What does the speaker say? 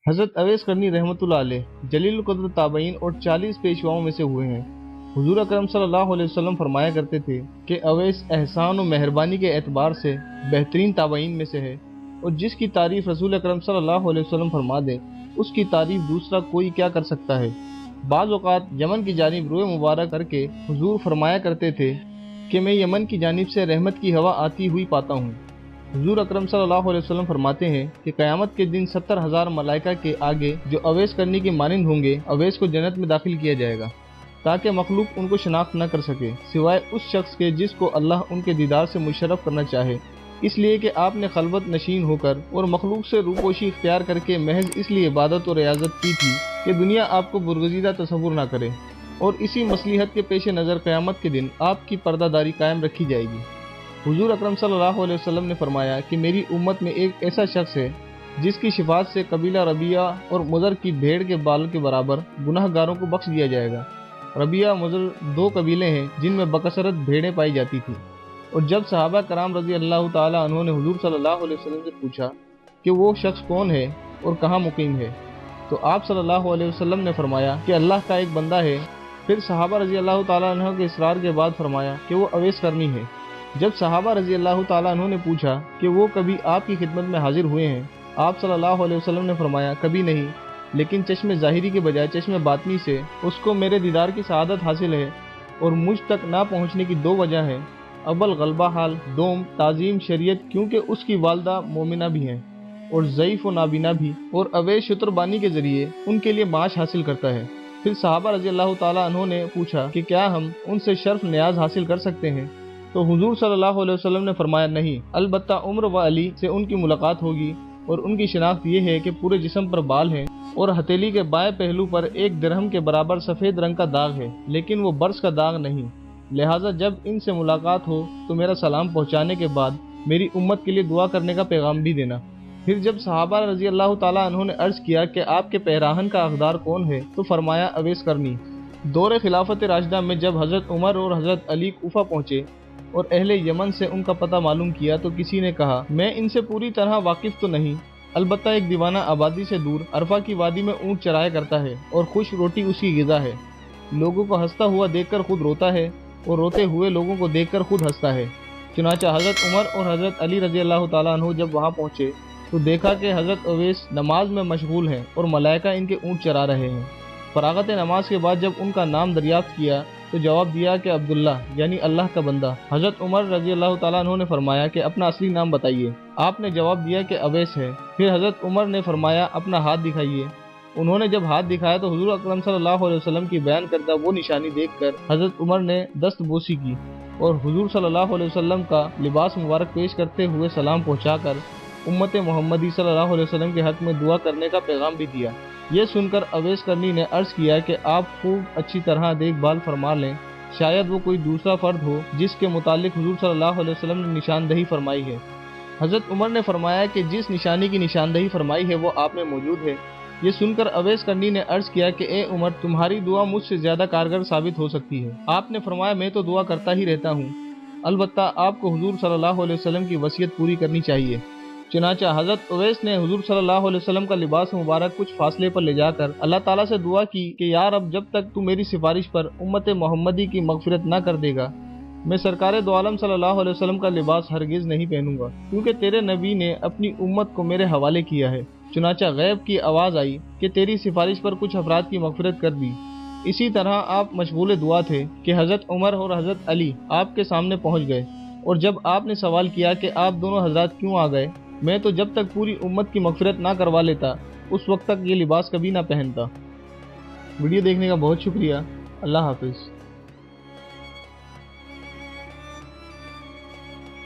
حضرت اویس قرنی رحمۃ اللہ علیہ جلیل القدر تابعین اور 40 پیشواؤں میں سے ہوئے ہیں۔ حضور اکرم صلی اللہ علیہ وسلم فرمایا کرتے تھے کہ اویس احسان و مہربانی کے اعتبار سے بہترین تابعین میں سے ہے، اور جس کی تعریف رسول اکرم صلی اللہ علیہ وسلم فرما دے اس کی تعریف دوسرا کوئی کیا کر سکتا ہے۔ بعض اوقات یمن کی جانب روئے مبارک کر کے حضور فرمایا کرتے تھے کہ میں یمن کی جانب سے رحمت کی ہوا آتی ہوئی پاتا ہوں۔ حضور اکرم صلی اللہ علیہ وسلم فرماتے ہیں کہ قیامت کے دن 70,000 ملائکہ کے آگے جو اویس قرنی کے مانند ہوں گے، اویس کو جنت میں داخل کیا جائے گا تاکہ مخلوق ان کو شناخت نہ کر سکے سوائے اس شخص کے جس کو اللہ ان کے دیدار سے مشرف کرنا چاہے، اس لیے کہ آپ نے خلوت نشین ہو کر اور مخلوق سے روپوشی اختیار کر کے محض اس لیے عبادت اور ریاضت کی تھی کہ دنیا آپ کو برگزیدہ تصور نہ کرے، اور اسی مصلحت کے پیش نظر قیامت کے دن آپ کی پردہ داری قائم رکھی جائے گی۔ حضور اکرم صلی اللہ علیہ وسلم نے فرمایا کہ میری امت میں ایک ایسا شخص ہے جس کی شفاعت سے قبیلہ ربیہ اور مضر کی بھیڑ کے بال کے برابر گناہ گاروں کو بخش دیا جائے گا۔ ربیہ مضر 2 قبیلے ہیں جن میں بکثرت بھیڑیں پائی جاتی تھیں، اور جب صحابہ کرام رضی اللہ تعالی عنہ نے حضور صلی اللہ علیہ وسلم سے پوچھا کہ وہ شخص کون ہے اور کہاں مقیم ہے، تو آپ صلی اللہ علیہ وسلم نے فرمایا کہ اللہ کا ایک بندہ ہے۔ پھر صحابہ رضی اللہ تعالیٰ عنہ کے اصرار کے بعد فرمایا کہ وہ اویس قرنی ہے۔ جب صحابہ رضی اللہ تعالیٰ عنہ نے پوچھا کہ وہ کبھی آپ کی خدمت میں حاضر ہوئے ہیں، آپ صلی اللہ علیہ وسلم نے فرمایا کبھی نہیں، لیکن چشم ظاہری کے بجائے چشم باطنی سے اس کو میرے دیدار کی سعادت حاصل ہے، اور مجھ تک نہ پہنچنے کی 2 وجہ ہیں، اول غلبہ حال، دوم تعظیم شریعت کیونکہ اس کی والدہ مومنہ بھی ہیں اور ضعیف و نابینا بھی، اور اویس شتربانی کے ذریعے ان کے لیے معاش حاصل کرتا ہے۔ پھر صحابہ رضی اللہ تعالیٰ عنہ نے پوچھا کہ کیا ہم ان سے شرف نیاز حاصل کر سکتے ہیں، تو حضور صلی اللہ علیہ وسلم نے فرمایا نہیں، البتہ عمر و علی سے ان کی ملاقات ہوگی، اور ان کی شناخت یہ ہے کہ پورے جسم پر بال ہیں اور ہتھیلی کے بائیں پہلو پر 1 درہم کے برابر سفید رنگ کا داغ ہے، لیکن وہ برس کا داغ نہیں، لہٰذا جب ان سے ملاقات ہو تو میرا سلام پہنچانے کے بعد میری امت کے لیے دعا کرنے کا پیغام بھی دینا۔ پھر جب صحابہ رضی اللہ تعالیٰ عنہ نے عرض کیا کہ آپ کے پیراہن کا حقدار کون ہے، تو فرمایا اویس قرنی۔ دور خلافت راشدہ میں جب حضرت عمر اور حضرت علی کوفہ پہنچے اور اہل یمن سے ان کا پتہ معلوم کیا تو کسی نے کہا میں ان سے پوری طرح واقف تو نہیں، البتہ ایک دیوانہ آبادی سے دور عرفہ کی وادی میں اونٹ چرایا کرتا ہے اور خوش روٹی اس کی غذا ہے، لوگوں کو ہنستا ہوا دیکھ کر خود روتا ہے اور روتے ہوئے لوگوں کو دیکھ کر خود ہنستا ہے۔ چنانچہ حضرت عمر اور حضرت علی رضی اللہ تعالیٰ عنہ جب وہاں پہنچے تو دیکھا کہ حضرت اویس نماز میں مشغول ہیں اور ملائکہ ان کے اونٹ چرا رہے ہیں۔ فراغت نماز کے بعد جب ان کا نام دریافت کیا تو جواب دیا کہ عبداللہ یعنی اللہ کا بندہ۔ حضرت عمر رضی اللہ تعالیٰ عنہ نے فرمایا کہ اپنا اصلی نام بتائیے۔ آپ نے جواب دیا کہ اویس ہے۔ پھر حضرت عمر نے فرمایا اپنا ہاتھ دکھائیے۔ انہوں نے جب ہاتھ دکھایا تو حضور اکرم صلی اللہ علیہ وسلم کی بیان کردہ وہ نشانی دیکھ کر حضرت عمر نے دست بوسی کی اور حضور صلی اللہ علیہ وسلم کا لباس مبارک پیش کرتے ہوئے سلام پہنچا کر امت محمدی صلی اللہ علیہ وسلم کے حق میں دعا کرنے کا پیغام بھی دیا۔ یہ سن کر اویس قرنی نے عرض کیا کہ آپ خوب اچھی طرح دیکھ بھال فرما لیں، شاید وہ کوئی دوسرا فرد ہو جس کے متعلق حضور صلی اللہ علیہ وسلم نے نشاندہی فرمائی ہے۔ حضرت عمر نے فرمایا کہ جس نشانی کی نشاندہی فرمائی ہے وہ آپ میں موجود ہے۔ یہ سن کر اویس قرنی نے عرض کیا کہ اے عمر، تمہاری دعا مجھ سے زیادہ کارگر ثابت ہو سکتی ہے۔ آپ نے فرمایا میں تو دعا کرتا ہی رہتا ہوں، البتہ آپ کو حضور صلی اللہ علیہ وسلم کی وصیت پوری کرنی چاہیے۔ چنانچہ حضرت اویس نے حضور صلی اللہ علیہ وسلم کا لباس مبارک کچھ فاصلے پر لے جا کر اللہ تعالیٰ سے دعا کی کہ یا رب، جب تک تو میری سفارش پر امت محمدی کی مغفرت نہ کر دے گا، میں سرکار دو عالم صلی اللہ علیہ وسلم کا لباس ہرگز نہیں پہنوں گا، کیونکہ تیرے نبی نے اپنی امت کو میرے حوالے کیا ہے۔ چنانچہ غیب کی آواز آئی کہ تیری سفارش پر کچھ افراد کی مغفرت کر دی۔ اسی طرح آپ مشغول دعا تھے کہ حضرت عمر اور حضرت علی آپ کے سامنے پہنچ گئے، اور جب آپ نے سوال کیا کہ آپ دونوں حضرات کیوں آ گئے، میں تو جب تک پوری امت کی مغفرت نہ کروا لیتا اس وقت تک یہ لباس کبھی نہ پہنتا۔ ویڈیو دیکھنے کا بہت شکریہ۔ اللہ حافظ۔